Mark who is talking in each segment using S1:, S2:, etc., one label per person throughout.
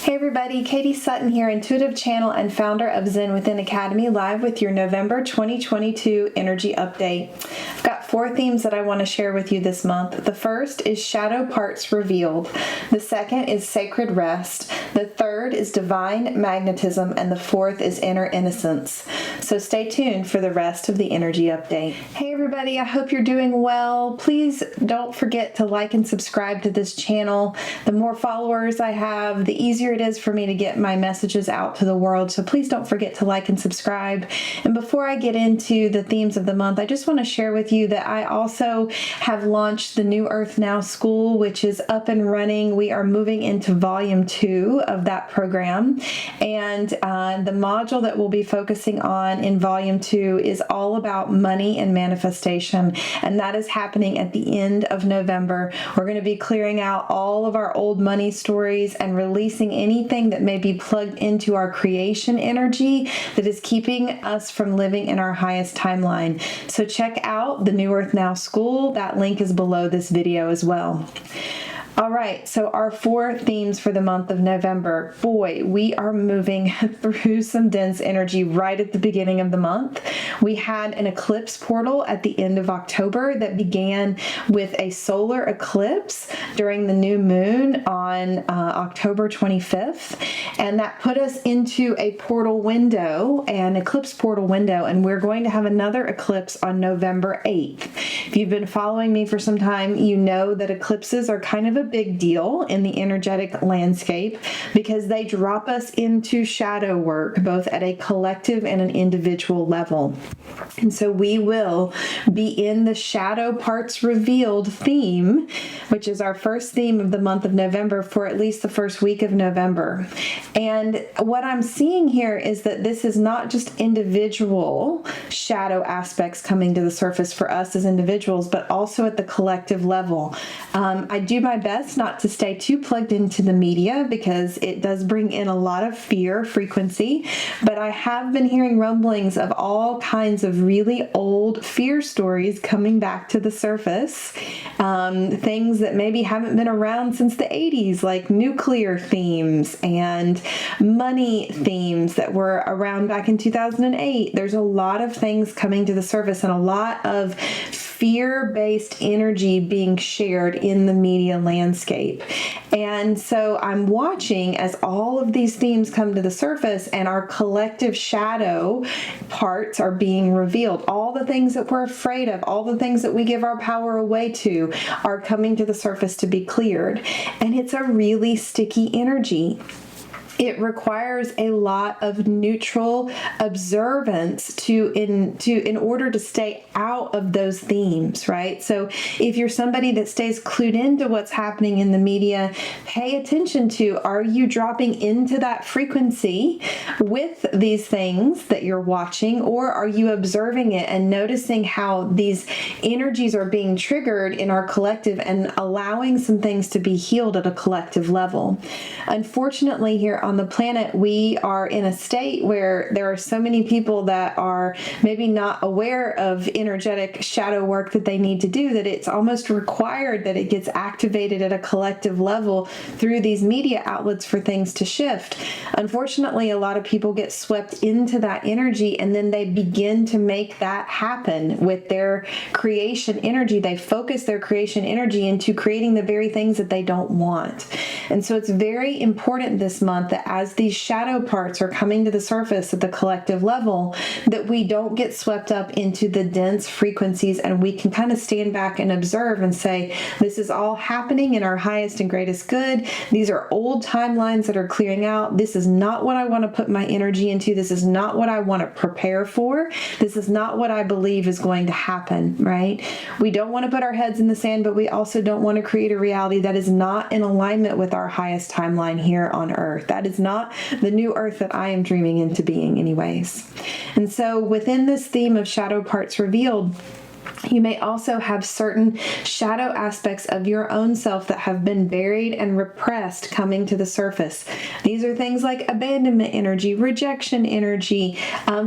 S1: Hey everybody, Katie Sutton here, intuitive channel and founder of Zen Within Academy, live with your November 2022 energy update. I've got 4 themes that I want to share with you this month. The first is shadow parts revealed. The second is sacred rest. The third is divine magnetism. And the fourth is inner innocence. So stay tuned for the rest of the energy update. Hey everybody, I hope you're doing well. Please don't forget to like and subscribe to this channel. The more followers I have, the easier it is for me to get my messages out to the world. So please don't forget to like and subscribe. And before I get into the themes of the month, I just want to share with you that I also have launched the New Earth Now School, which is up and running. We are moving into volume 2 of that program. And the module that we'll be focusing on in volume 2 is all about money and manifestation. And that is happening at the end of November. We're going to be clearing out all of our old money stories and releasing anything that may be plugged into our creation energy that is keeping us from living in our highest timeline. So check out the New Earth Now School. That link is below this video as well. All right, so our 4 themes for the month of November. Boy, we are moving through some dense energy right at the beginning of the month. We had an eclipse portal at the end of October that began with a solar eclipse during the new moon on October 25th. And that put us into a portal window, an eclipse portal window, and we're going to have another eclipse on November 8th. If you've been following me for some time, you know that eclipses are kind of a big deal in the energetic landscape because they drop us into shadow work, both at a collective and an individual level. And so we will be in the shadow parts revealed theme, which is our first theme of the month of November for at least the first week of November. And what I'm seeing here is that this is not just individual shadow aspects coming to the surface for us as individuals, but also at the collective level. I do my best not to stay too plugged into the media because it does bring in a lot of fear frequency, but I have been hearing rumblings of all kinds of really old fear stories coming back to the surface. Things that maybe haven't been around since the 80s, like nuclear themes and money themes that were around back in 2008. There's a lot of things coming to the surface and a lot of fear-based energy being shared in the media landscape. And so I'm watching as all of these themes come to the surface and our collective shadow parts are being revealed. All the things that we're afraid of, all the things that we give our power away to are coming to the surface to be cleared. And it's a really sticky energy. It requires a lot of neutral observance in order to stay out of those themes, right? So if you're somebody that stays clued into what's happening in the media, pay attention to, are you dropping into that frequency with these things that you're watching, or are you observing it and noticing how these energies are being triggered in our collective and allowing some things to be healed at a collective level? Unfortunately, here on the planet, we are in a state where there are so many people that are maybe not aware of energetic shadow work that they need to do, that it's almost required that it gets activated at a collective level through these media outlets for things to shift. Unfortunately, a lot of people get swept into that energy and then they begin to make that happen with their creation energy. They focus their creation energy into creating the very things that they don't want. And so it's very important this month that as these shadow parts are coming to the surface at the collective level, that we don't get swept up into the dense frequencies and we can kind of stand back and observe and say, this is all happening in our highest and greatest good. These are old timelines that are clearing out. This is not what I want to put my energy into. This is not what I want to prepare for. This is not what I believe is going to happen, right? We don't want to put our heads in the sand, but we also don't want to create a reality that is not in alignment with our highest timeline here on Earth. That is not the new Earth that I am dreaming into being anyways. And so within this theme of shadow parts revealed, You may also have certain shadow aspects of your own self that have been buried and repressed coming to the surface. These are things like abandonment energy, rejection energy,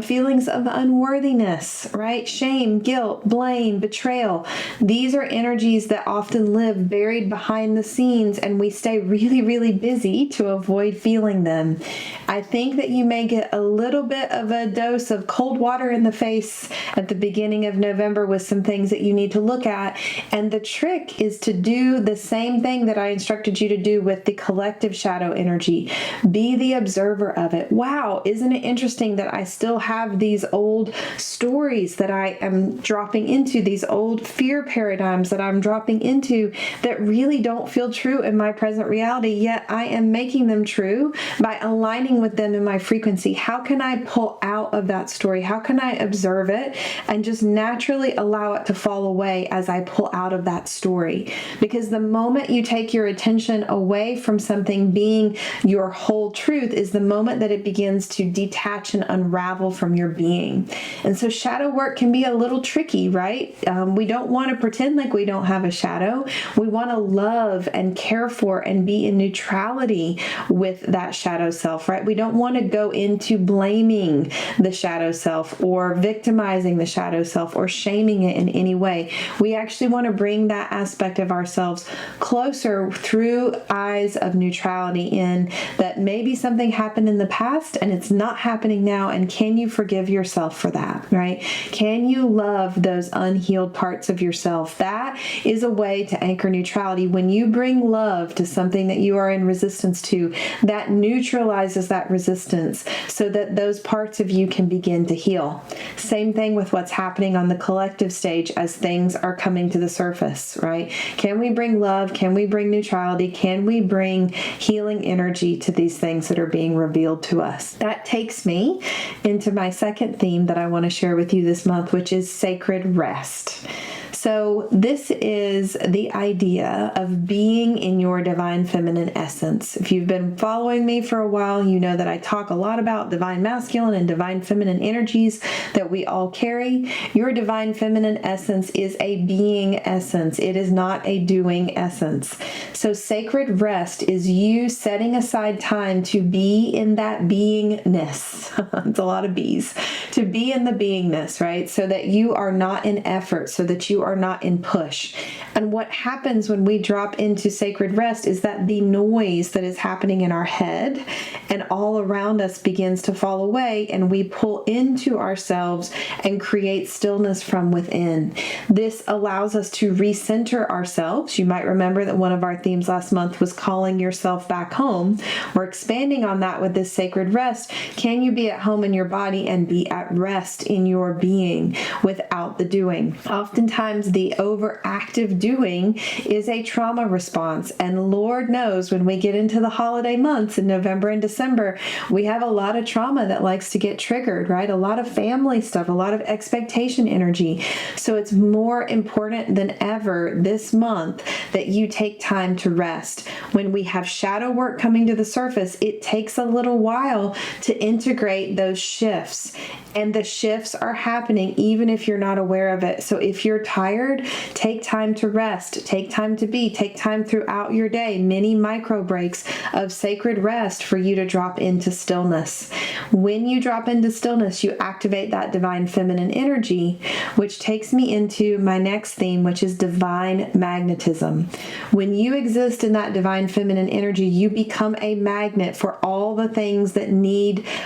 S1: feelings of unworthiness, right? Shame, guilt, blame, betrayal. These are energies that often live buried behind the scenes, and we stay really, really busy to avoid feeling them. I think that you may get a little bit of a dose of cold water in the face at the beginning of November with some things that you need to look at. And the trick is to do the same thing that I instructed you to do with the collective shadow energy. Be the observer of it. Wow, isn't it interesting that I still have these old stories that I am dropping into, these old fear paradigms that I'm dropping into that really don't feel true in my present reality, yet I am making them true by aligning with them in my frequency. How can I pull out of that story? How can I observe it and just naturally allow it to fall away as I pull out of that story? Because the moment you take your attention away from something being your whole truth is the moment that it begins to detach and unravel from your being. And so shadow work can be a little tricky, right? We don't want to pretend like we don't have a shadow. We want to love and care for and be in neutrality with that shadow self, right? We don't want to go into blaming the shadow self or victimizing the shadow self or shaming it in any way. We actually want to bring that aspect of ourselves closer through eyes of neutrality, in that maybe something happened in the past and it's not happening now, and can you forgive yourself for that, right? Can you love those unhealed parts of yourself? That is a way to anchor neutrality. When you bring love to something that you are in resistance to, that neutralizes that resistance so that those parts of you can begin to heal. Same thing with what's happening on the collective stage as things are coming to the surface, right? Can we bring love? Can we bring neutrality? Can we bring healing energy to these things that are being revealed to us? That takes me into my second theme that I want to share with you this month, which is sacred rest. So this is the idea of being in your divine feminine essence. If you've been following me for a while, you know that I talk a lot about divine masculine and divine feminine energies that we all carry. Your divine feminine essence is a being essence. It is not a doing essence. So sacred rest is you setting aside time to be in that beingness. It's a lot of B's. To be in the beingness, right? So that you are not in effort, so that you are not in push. And what happens when we drop into sacred rest is that the noise that is happening in our head and all around us begins to fall away, and we pull into ourselves and create stillness from within. This allows us to recenter ourselves. You might remember that one of our themes last month was calling yourself back home. We're expanding on that with this sacred rest. Can you be at home in your body and be at rest in your being without the doing? Oftentimes the overactive doing is a trauma response, and Lord knows when we get into the holiday months in November and December, we have a lot of trauma that likes to get triggered, right? A lot of family stuff, a lot of expectation energy. So it's more important than ever this month that you take time to rest. When we have shadow work coming to the surface, it takes a little while to integrate those shifts, and the shifts are happening even if you're not aware of it. So if you're tired, take time to rest, take time to be, take time throughout your day, many micro breaks of sacred rest for you to drop into stillness. When you drop into stillness, you activate that divine feminine energy, which takes me into my next theme, which is divine magnetism. When you exist in that divine feminine energy, you become a magnet for all the things that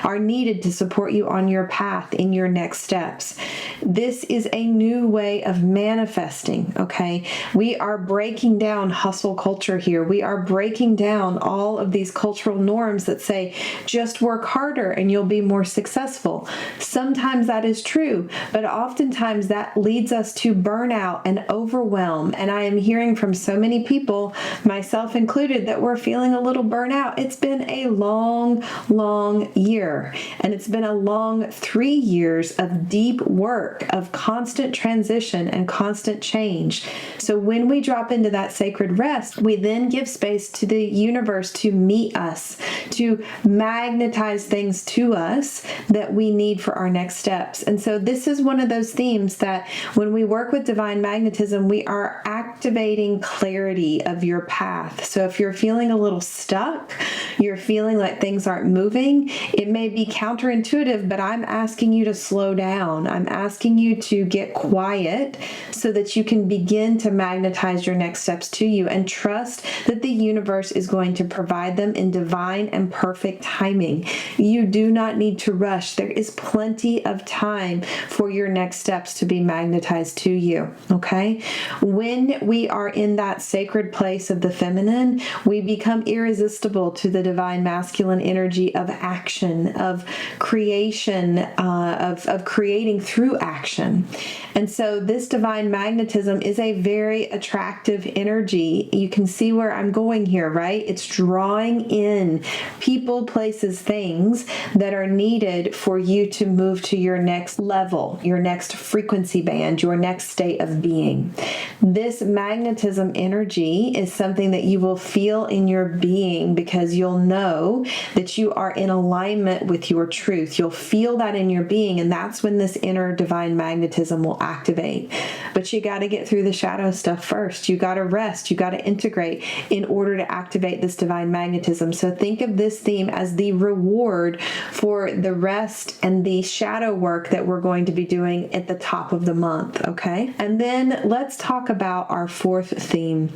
S1: are needed to support you on your path in your next steps. This is a new way of manifesting, okay? We are breaking down hustle culture here. We are breaking down all of these cultural norms that say, just work harder and you'll be more successful. Sometimes that is true, but oftentimes that leads us to burnout and overwhelm. And I am hearing from so many people, myself included, that we're feeling a little burnout. It's been a long, long year, and it's been a long 3 years of deep work, of constant transition and constant change. So when we drop into that sacred rest, we then give space to the universe to meet us, to magnetize things to us that we need for our next steps. And so this is one of those themes that when we work with divine magnetism, we are activating clarity of your path. So if you're feeling a little stuck, you're feeling like things aren't moving, it may be counterintuitive, but I'm asking you to slow down. I'm asking you to get quiet so that you can begin to magnetize your next steps to you and trust that the universe is going to provide them in divine and perfect timing. You do not need to rush. There is plenty of time for your next steps to be magnetized to you, okay? When we are in that sacred place of the feminine, we become irresistible to the divine masculine energy of action, of creation, of creating through action. And so this divine magnetism is a very attractive energy. You can see where I'm going here, right? It's drawing in people, places, things that are needed for you to move to your next level, your next frequency band, your next state of being. This magnetism energy is something that you will feel in your being because you'll know that you are in alignment with your truth. You'll feel that in your being, and that's when this inner divine magnetism will activate. But you got to get through the shadow stuff first. You got to rest. You got to integrate in order to activate this divine magnetism. So think of this theme as the reward for the rest and the shadow work that we're going to be doing at the top of the month, okay? And then let's talk about our fourth theme.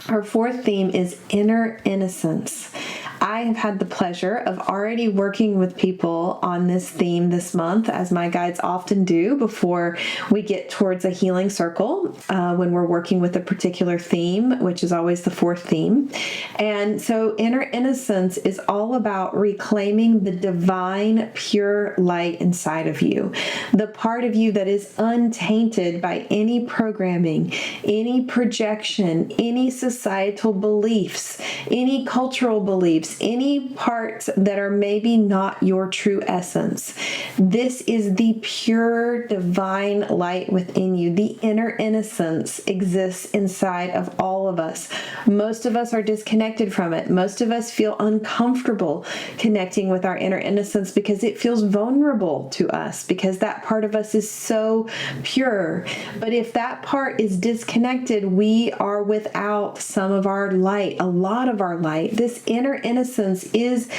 S1: Our fourth theme is Inner Innocence. I have had the pleasure of already working with people on this theme this month, as my guides often do before we get towards a healing circle when we're working with a particular theme, which is always the fourth theme. And so Inner Innocence is all about reclaiming the divine, pure light inside of you, the part of you that is untainted by any programming, any projection, any societal beliefs, any cultural beliefs, any parts that are maybe not your true essence. This is the pure divine light within you. The inner innocence exists inside of all of us. Most of us are disconnected from it. Most of us feel uncomfortable connecting with our inner innocence because it feels vulnerable to us, because that part of us is so pure. But if that part is disconnected, we are without some of our light, a lot of our light. This inner innocence is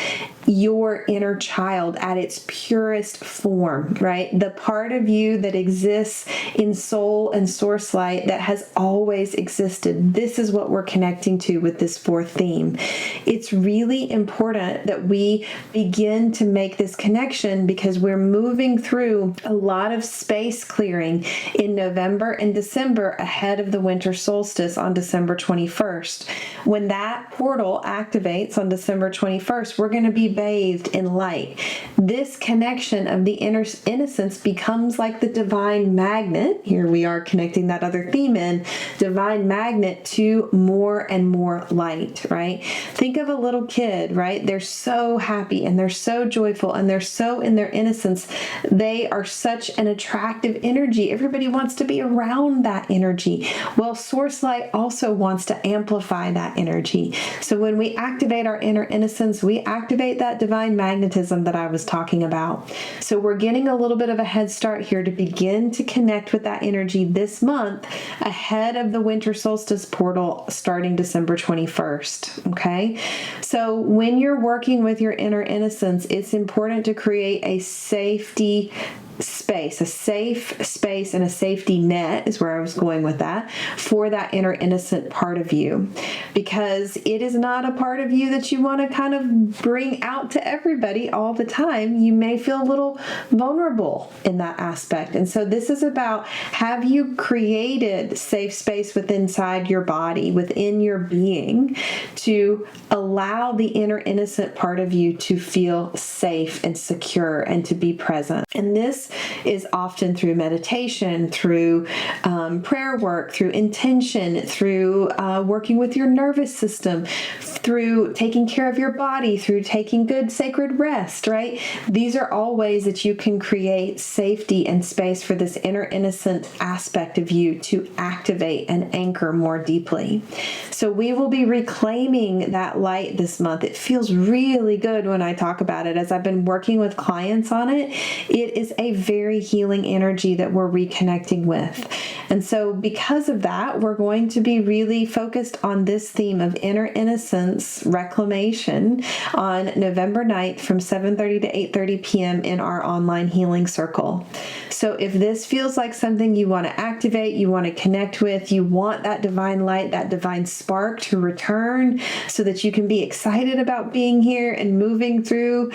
S1: your inner child at its purest form, right? The part of you that exists in soul and source light that has always existed. This is what we're connecting to with this fourth theme. It's really important that we begin to make this connection because we're moving through a lot of space clearing in November and December ahead of the winter solstice on December 21st. When that portal activates on December 21st, we're going to be bathed in light. This connection of the inner innocence becomes like the divine magnet. Here we are connecting that other theme in, divine magnet to more and more light, right? Think of a little kid, right? They're so happy and they're so joyful and they're so in their innocence. They are such an attractive energy. Everybody wants to be around that energy. Well, source light also wants to amplify that energy. So when we activate our inner innocence, we activate that divine magnetism that I was talking about. So we're getting a little bit of a head start here to begin to connect with that energy this month ahead of the winter solstice portal starting December 21st. Okay. So when you're working with your inner innocence, it's important to create a safety space, a safe space and a safety net is where I was going with that, for that inner innocent part of you, because it is not a part of you that you want to kind of bring out to everybody all the time. You may feel a little vulnerable in that aspect. And so this is about, have you created safe space within inside your body, within your being, to allow the inner innocent part of you to feel safe and secure and to be present. And this this is often through meditation, through prayer work, through intention, through working with your nervous system, through taking care of your body, through taking good sacred rest, right? These are all ways that you can create safety and space for this inner innocent aspect of you to activate and anchor more deeply. So we will be reclaiming that light this month. It feels really good when I talk about it. As I've been working with clients on it, it is a very healing energy that we're reconnecting with. And so because of that, we're going to be really focused on this theme of inner innocence reclamation on November 9th from 7:30 to 8:30 p.m. in our online healing circle. So if this feels like something you want to activate, you want to connect with, you want that divine light, that divine spark to return so that you can be excited about being here and moving through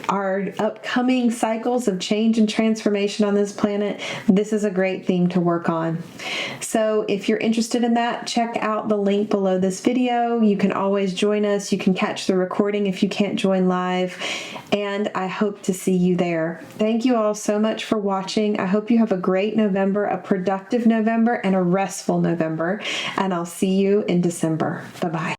S1: our upcoming cycles of change and transformation on this planet, this is a great theme to work on. So if you're interested in that, check out the link below this video. You can always join us. You can catch the recording if you can't join live, and I hope to see you there. Thank you all so much for watching. I hope you have a great November, a productive November, and a restful November, and I'll see you in December. Bye-bye.